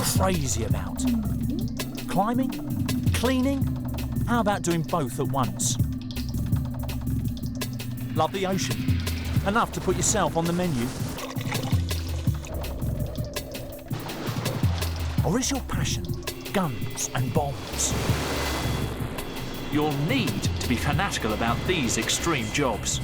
crazy about. Climbing? Cleaning? How about doing both at once? Love the ocean? Enough to put yourself on the menu? Or is your passion guns and bombs? You'll need to be fanatical about these extreme jobs.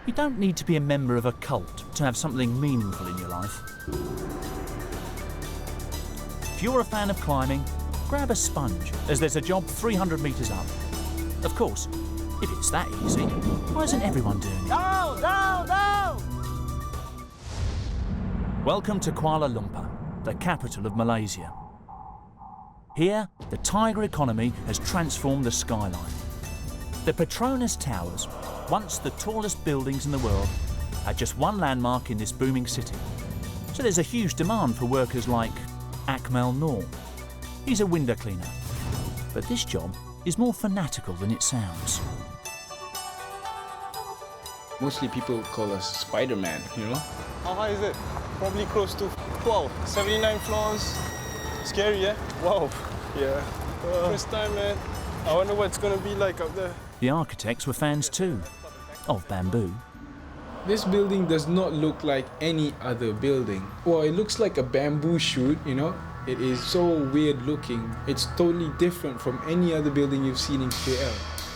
You don't need to be a member of a cult to have something meaningful in your life. If you're a fan of climbing, grab a sponge, as there's a job 300 metres up. Of course, if it's that easy, why isn't everyone doing it? Go, go, go! Welcome to Kuala Lumpur, the capital of Malaysia. Here, the tiger economy has transformed the skyline. The Petronas Towers, once the tallest buildings in the world, are just one landmark in this booming city. So there's a huge demand for workers like Akmel Noor. He's a window cleaner. But this job is more fanatical than it sounds. Mostly people call us Spider-Man, you know? How high is it? Probably close to 79 floors. Scary, yeah? Wow. Yeah. First time, man. I wonder what it's gonna be like up there. The architects were fans too, of bamboo. This building does not look like any other building. Well, it looks like a bamboo shoot, you know? It is so weird looking. It's totally different from any other building you've seen in KL.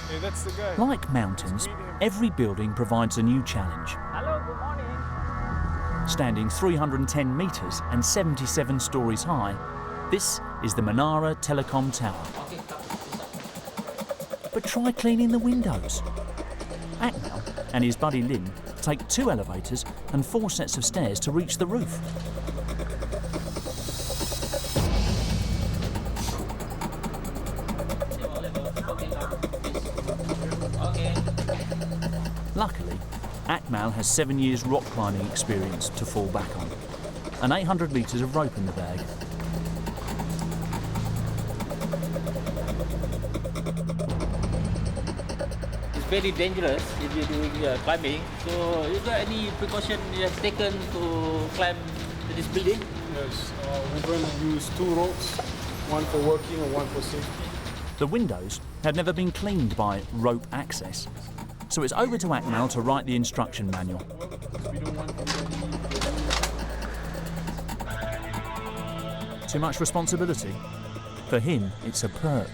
Hey, that's the guy. Like mountains, every building provides a new challenge. Hello, good morning. Standing 310 metres and 77 stories high, this is the Menara Telecom Tower. But try cleaning the windows. Akmel and his buddy Lin take 2 elevators and 4 sets of stairs to reach the roof. Luckily, Akmel has 7 years rock climbing experience to fall back on, and 800 metres of rope in the bag. Very dangerous if you're doing climbing. So, is there any precaution you have taken to climb to this building? Yes, we're going to use 2 ropes, one for working and one for safety. The windows had never been cleaned by rope access, so it's over to Akmel to write the instruction manual. Too much responsibility? For him, it's a perk.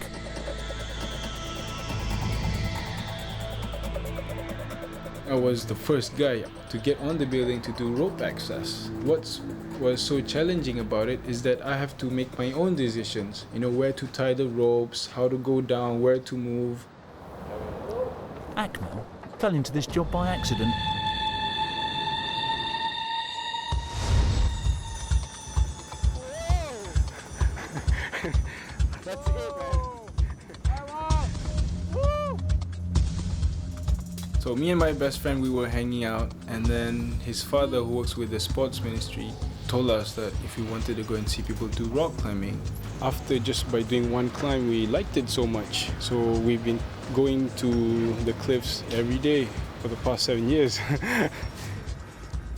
I was the first guy to get on the building to do rope access. What was so challenging about it is that I have to make my own decisions. You know, where to tie the ropes, how to go down, where to move. Akmel fell into this job by accident. That's it, man. So me and my best friend, we were hanging out, and then his father, who works with the sports ministry, told us that if we wanted to go and see people do rock climbing. After just by doing one climb, we liked it so much. So we've been going to the cliffs every day for the past 7 years.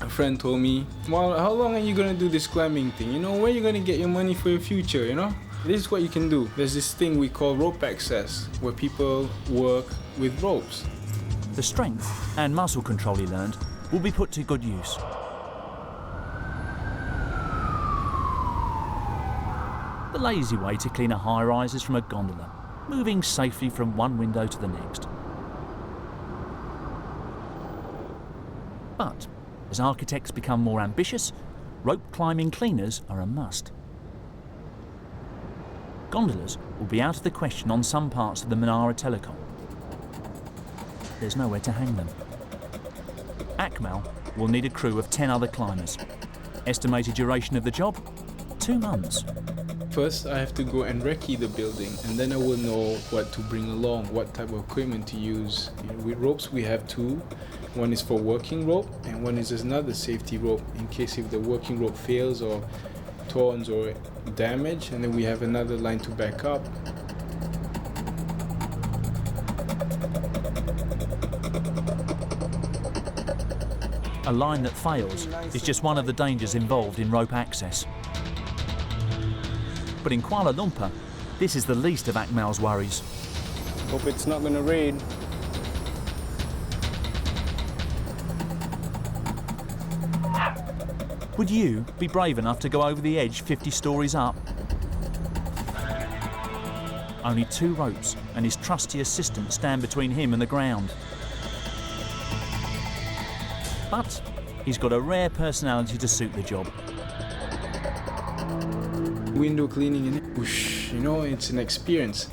A friend told me, well, how long are you going to do this climbing thing? You know, where are you going to get your money for your future, you know? This is what you can do. There's this thing we call rope access, where people work with ropes. The strength and muscle control he learned will be put to good use. The lazy way to clean a high-rise is from a gondola, moving safely from one window to the next. But as architects become more ambitious, rope climbing cleaners are a must. Gondolas will be out of the question on some parts of the Menara Telecom. There's nowhere to hang them. Akmel will need a crew of 10 other climbers. Estimated duration of the job? 2 months. First, I have to go and recce the building, and then I will know what to bring along, what type of equipment to use. You know, with ropes, we have 2. One is for working rope, and one is another safety rope in case if the working rope fails or torns or damaged, and then we have another line to back up. A line that fails is just one of the dangers involved in rope access. But in Kuala Lumpur, this is the least of Akmel's worries. Hope it's not gonna rain. Would you be brave enough to go over the edge 50 stories up? Only 2 ropes and his trusty assistant stand between him and the ground. But he's got a rare personality to suit the job. Window cleaning in it, whoosh, you know, it's an experience.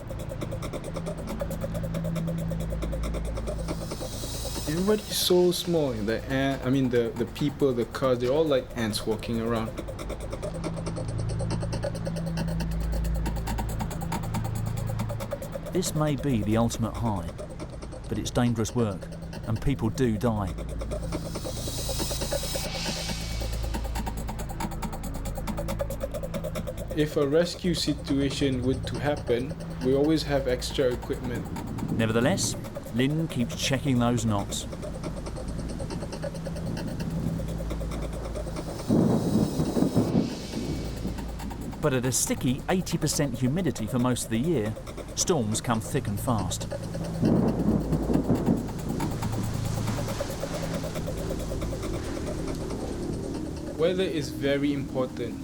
Everybody's so small. The people, the cars, they're all like ants walking around. This may be the ultimate high, but it's dangerous work and people do die. If a rescue situation were to happen, we always have extra equipment. Nevertheless, Lynn keeps checking those knots. But at a sticky 80% humidity for most of the year, storms come thick and fast. Weather is very important.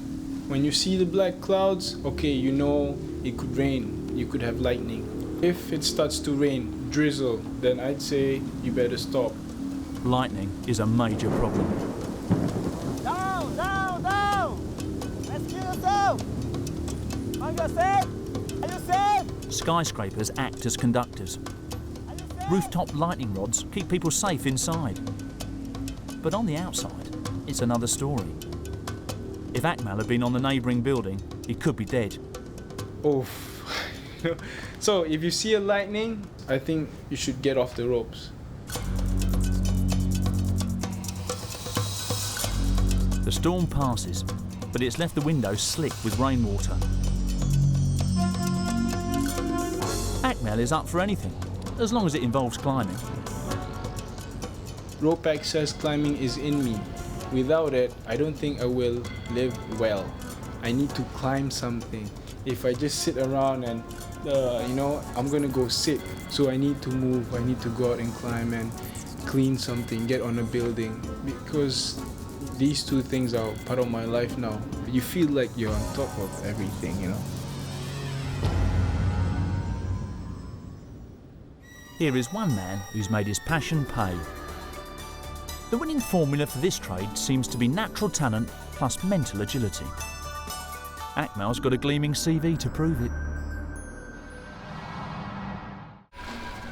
When you see the black clouds, okay, you know it could rain, you could have lightning. If it starts to rain, drizzle, then I'd say you better stop. Lightning is a major problem. Down, down, down! Rescue yourself! Are you safe? Are you safe? Skyscrapers act as conductors. Are you safe? Rooftop lightning rods keep people safe inside. But on the outside, it's another story. If Akmel had been on the neighbouring building, he could be dead. Oh, so if you see a lightning, I think you should get off the ropes. The storm passes, but it's left the windows slick with rainwater. Akmel is up for anything, as long as it involves climbing. Rope access climbing is in me. Without it, I don't think I will live well. I need to climb something. If I just sit around and, I'm gonna go sick. So I need to move, I need to go out and climb and clean something, get on a building. Because these 2 things are part of my life now. You feel like you're on top of everything, you know. Here is one man who's made his passion pay. The winning formula for this trade seems to be natural talent plus mental agility. Akmel's got a gleaming CV to prove it.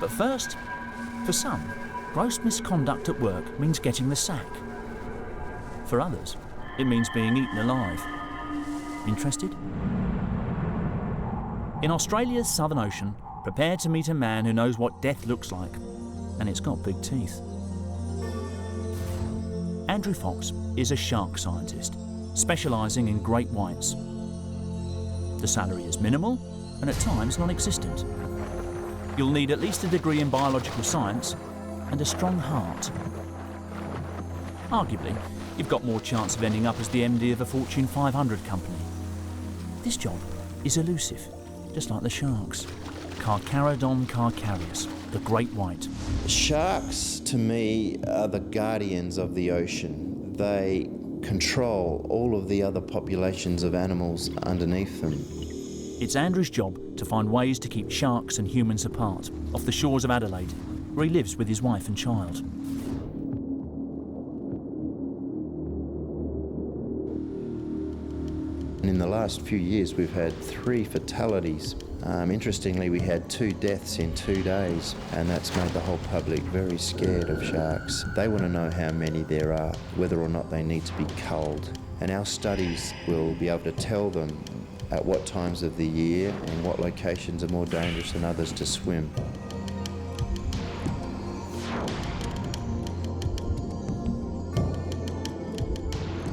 But first, for some, gross misconduct at work means getting the sack. For others, it means being eaten alive. Interested? In Australia's Southern Ocean, prepare to meet a man who knows what death looks like, and it's got big teeth. Andrew Fox is a shark scientist, specialising in great whites. The salary is minimal and at times non-existent. You'll need at least a degree in biological science and a strong heart. Arguably, you've got more chance of ending up as the MD of a Fortune 500 company. This job is elusive, just like the sharks. Carcharodon carcharius, the great white. Sharks, to me, are the guardians of the ocean. They control all of the other populations of animals underneath them. It's Andrew's job to find ways to keep sharks and humans apart, off the shores of Adelaide, where he lives with his wife and child. And in the last few years, we've had 3 fatalities. Interestingly, we had 2 deaths in 2 days, and that's made the whole public very scared of sharks. They want to know how many there are, whether or not they need to be culled. And our studies will be able to tell them at what times of the year and what locations are more dangerous than others to swim.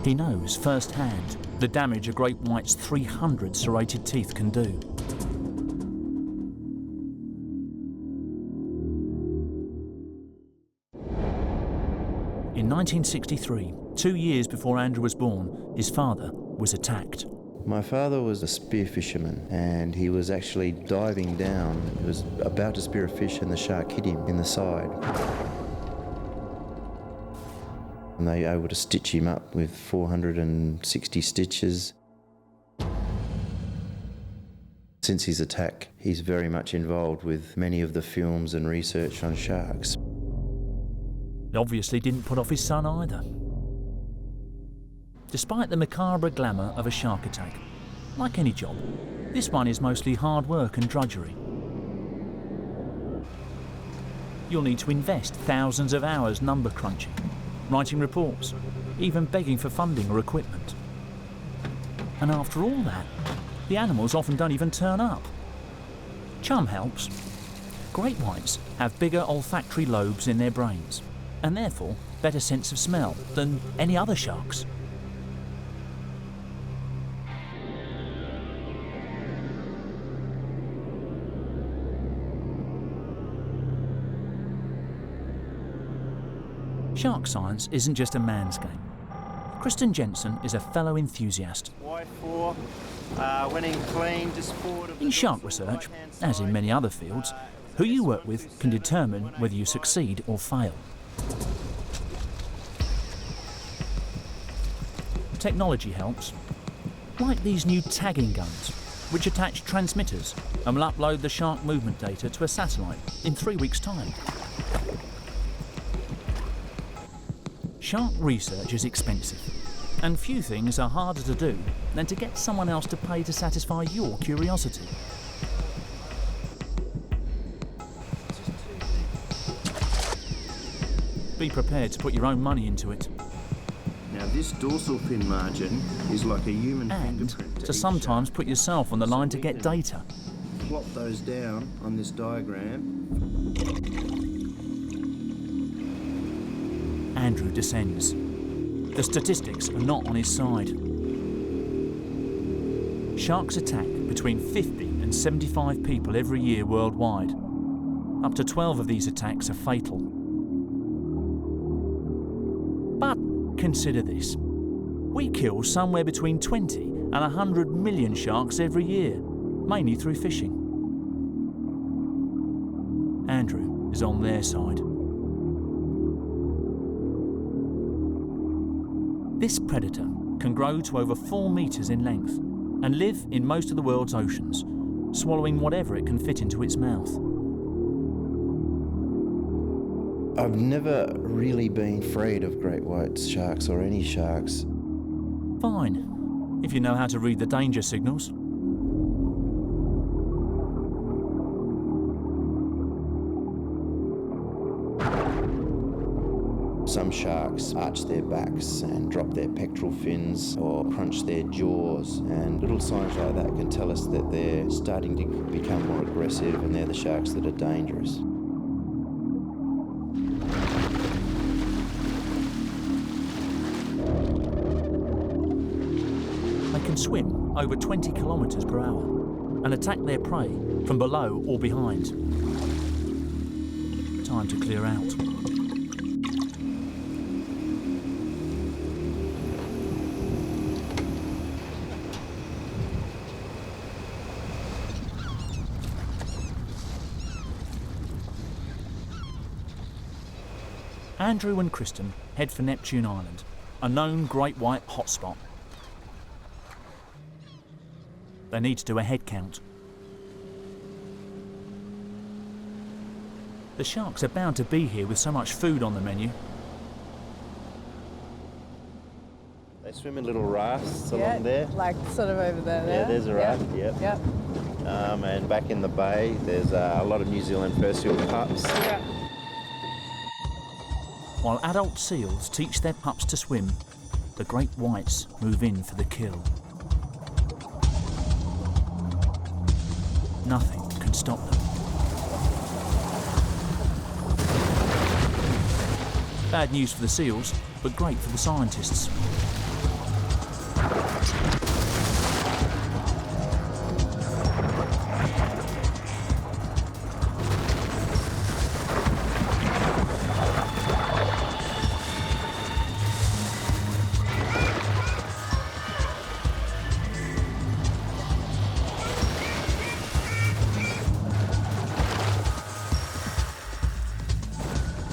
He knows firsthand the damage a great white's 300 serrated teeth can do. In In 1963, 2 years before Andrew was born, his father was attacked. My father was a spear fisherman and he was actually diving down. He was about to spear a fish and the shark hit him in the side. And they were able to stitch him up with 460 stitches. Since his attack, he's very much involved with many of the films and research on sharks. It obviously didn't put off his son either. Despite the macabre glamour of a shark attack, like any job, this one is mostly hard work and drudgery. You'll need to invest thousands of hours number crunching, writing reports, even begging for funding or equipment. And after all that, the animals often don't even turn up. Chum helps. Great whites have bigger olfactory lobes in their brains, and therefore better sense of smell than any other sharks. Shark science isn't just a man's game. Kristen Jensen is a fellow enthusiast. Winning clean, just forward of In shark research, as in many other fields, who you work with can determine whether you succeed or fail. Technology helps, like these new tagging guns, which attach transmitters and will upload the shark movement data to a satellite in 3 weeks' time. Shark research is expensive, and few things are harder to do than to get someone else to pay to satisfy your curiosity. Be prepared to put your own money into it, Now this dorsal fin margin is like a human and fingerprint. to sometimes put yourself on the line to get data. Plot those down on this diagram. Andrew descends. The statistics are not on his side. Sharks attack between 50 and 75 people every year worldwide. Up to 12 of these attacks are fatal. But consider this. We kill somewhere between 20 and 100 million sharks every year, mainly through fishing. Andrew is on their side. This predator can grow to over 4 meters in length and live in most of the world's oceans, swallowing whatever it can fit into its mouth. I've never really been afraid of great white sharks or any sharks. Fine, if you know how to read the danger signals. Some sharks arch their backs and drop their pectoral fins or crunch their jaws, and little signs like that can tell us that they're starting to become more aggressive and they're the sharks that are dangerous. They can swim over 20 kilometers per hour and attack their prey from below or behind. Time to clear out. Andrew and Kristen head for Neptune Island, a known great white hotspot. They need to do a head count. The sharks are bound to be here with so much food on the menu. They swim in little rafts along there. Like sort of over there. Yeah, there's a raft, yep. Yep. And back in the bay, there's a lot of New Zealand fursuit pups. Yep. While adult seals teach their pups to swim, the great whites move in for the kill. Nothing can stop them. Bad news for the seals, but great for the scientists.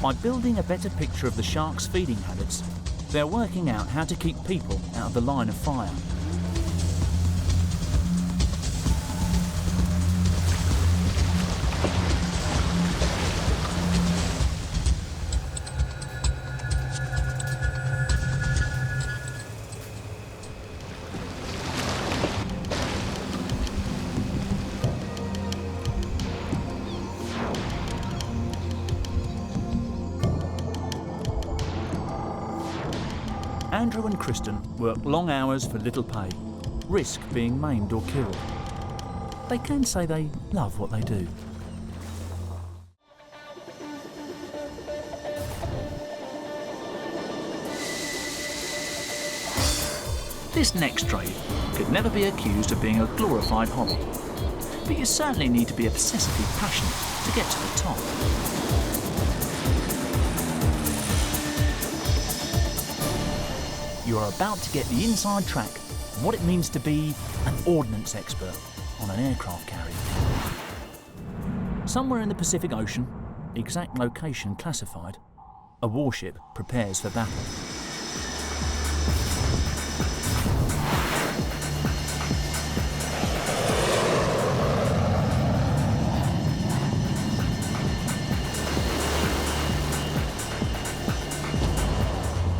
By building a better picture of the sharks' feeding habits, they're working out how to keep people out of the line of fire. Andrew and Kristen work long hours for little pay, risk being maimed or killed. They can say they love what they do. This next trade could never be accused of being a glorified hobby, but you certainly need to be obsessively passionate to get to the top. You are about to get the inside track on what it means to be an ordnance expert on an aircraft carrier. Somewhere in the Pacific Ocean, exact location classified, a warship prepares for battle.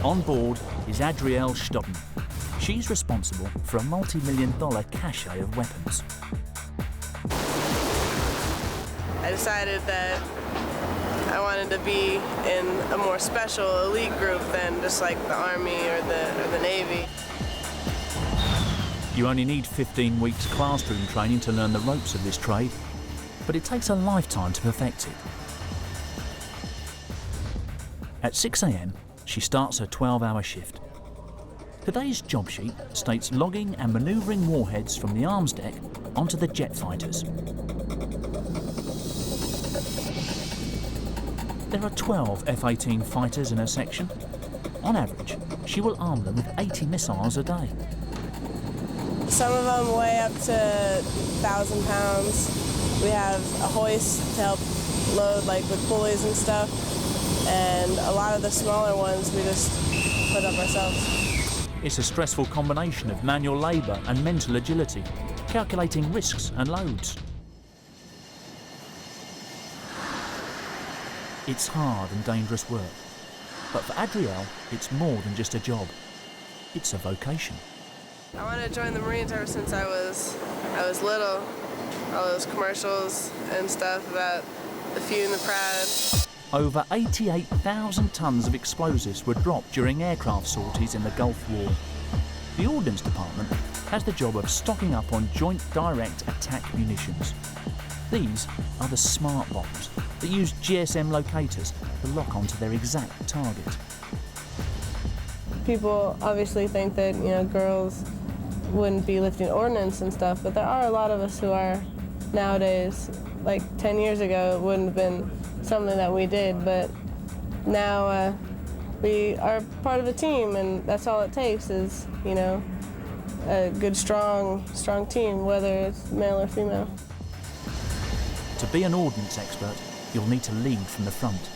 On board is Adrielle Stoppen. She's responsible for a multi-million-dollar cache of weapons. I decided that I wanted to be in a more special elite group than just like the Army or the Navy. You only need 15 weeks classroom training to learn the ropes of this trade, but it takes a lifetime to perfect it. At 6 a.m, she starts her 12-hour shift. Today's job sheet states logging and manoeuvring warheads from the arms deck onto the jet fighters. There are 12 F-18 fighters in her section. On average, she will arm them with 80 missiles a day. Some of them weigh up to 1,000 pounds. We have a hoist to help load, like with pulleys and stuff. And a lot of the smaller ones we just put up ourselves. It's a stressful combination of manual labour and mental agility, calculating risks and loads. It's hard and dangerous work, but for Adrielle, it's more than just a job. It's a vocation. I wanted to join the Marines ever since I was little. All those commercials and stuff about the few and the proud. Over 88,000 tonnes of explosives were dropped during aircraft sorties in the Gulf War. The Ordnance Department has the job of stocking up on joint direct attack munitions. These are the smart bombs that use GSM locators to lock onto their exact target. People obviously think that, girls wouldn't be lifting ordnance and stuff, but there are a lot of us who are nowadays. Like 10 years ago, it wouldn't have been something that we did, but now we are part of a team, and that's all it takes is, a good, strong team, whether it's male or female. To be an ordnance expert, you'll need to lead from the front.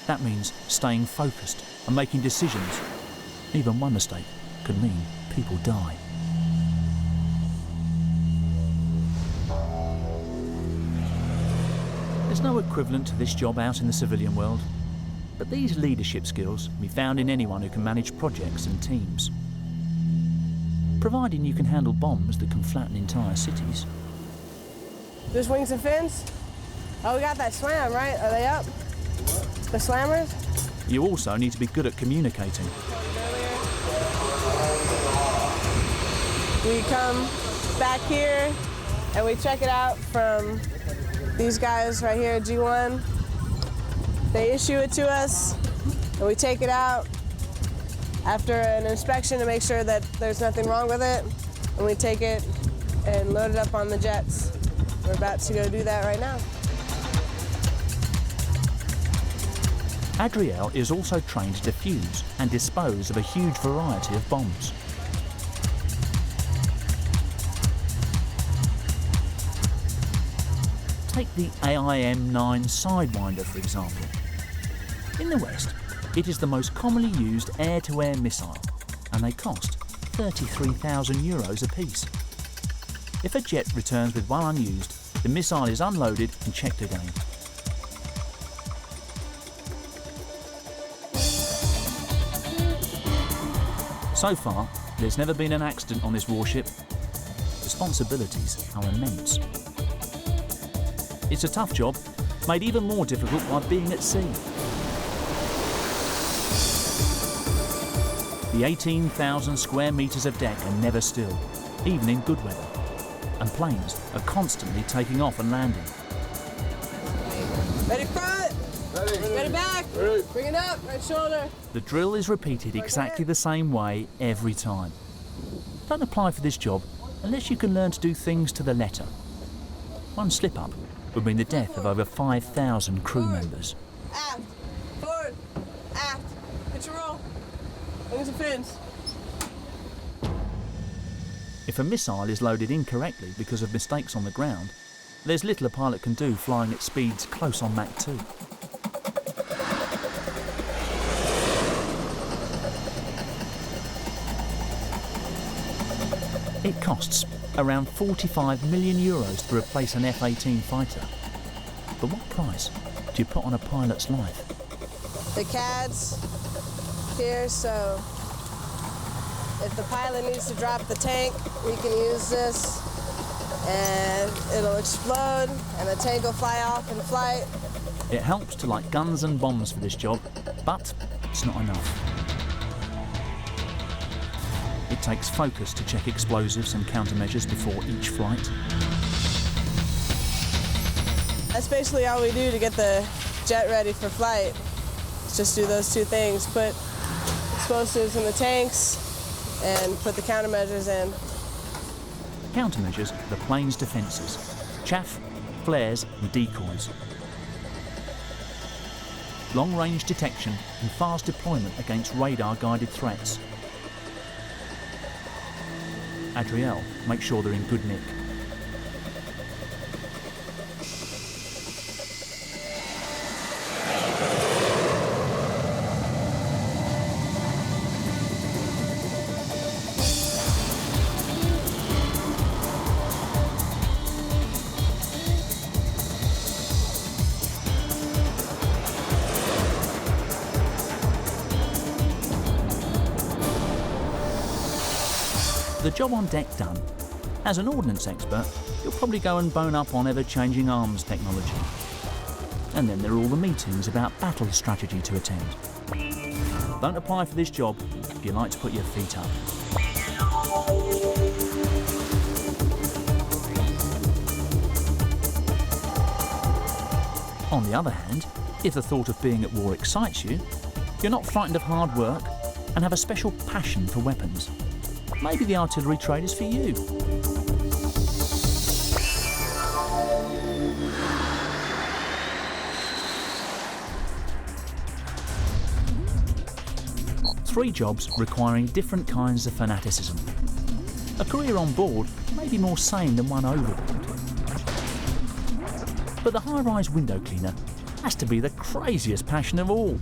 That means staying focused and making decisions. Even one mistake could mean people die. There's no equivalent to this job out in the civilian world, but these leadership skills can be found in anyone who can manage projects and teams. Providing you can handle bombs that can flatten entire cities. Just wings and fins? Oh, we got that slam, right? Are they up? The slammers? You also need to be good at communicating. We come back here and we check it out from these guys right here, G1. They issue it to us and we take it out after an inspection to make sure that there's nothing wrong with it. And we take it and load it up on the jets. We're about to go do that right now. Adrielle is also trained to defuse and dispose of a huge variety of bombs. Take the AIM-9 Sidewinder, for example. In the West, it is the most commonly used air-to-air missile, and they cost €33,000 apiece. If a jet returns with one unused, the missile is unloaded and checked again. So far, there's never been an accident on this warship. Responsibilities are immense. It's a tough job, made even more difficult by being at sea. The 18,000 square metres of deck are never still, even in good weather, and planes are constantly taking off and landing. Ready front, ready back, bring it up, right shoulder. The drill is repeated exactly the same way every time. Don't apply for this job unless you can learn to do things to the letter. One slip-up would mean the death of over 5,000 crew members. Aft, forward, aft, hit your roll, wings and fins. If a missile is loaded incorrectly because of mistakes on the ground, there's little a pilot can do flying at speeds close on Mach 2. It costs around €45 million to replace an F-18 fighter. But what price do you put on a pilot's life? The CAD's here, so if the pilot needs to drop the tank, we can use this and it'll explode and the tank will fly off in flight. It helps to light guns and bombs for this job, but it's not enough. It takes focus to check explosives and countermeasures before each flight. That's basically all we do to get the jet ready for flight. Just do those two things, put explosives in the tanks and put the countermeasures in. Countermeasures are the plane's defences: chaff, flares and decoys. Long-range detection and fast deployment against radar-guided threats. Adriel makes sure they're in good nick. The job on deck done, as an ordnance expert, you'll probably go and bone up on ever-changing arms technology. And then there are all the meetings about battle strategy to attend. Don't apply for this job if you like to put your feet up. On the other hand, if the thought of being at war excites you, you're not frightened of hard work and have a special passion for weapons, maybe the artillery trade is for you. Three jobs requiring different kinds of fanaticism. A career on board may be more sane than one overboard. But the high-rise window cleaner has to be the craziest passion of all.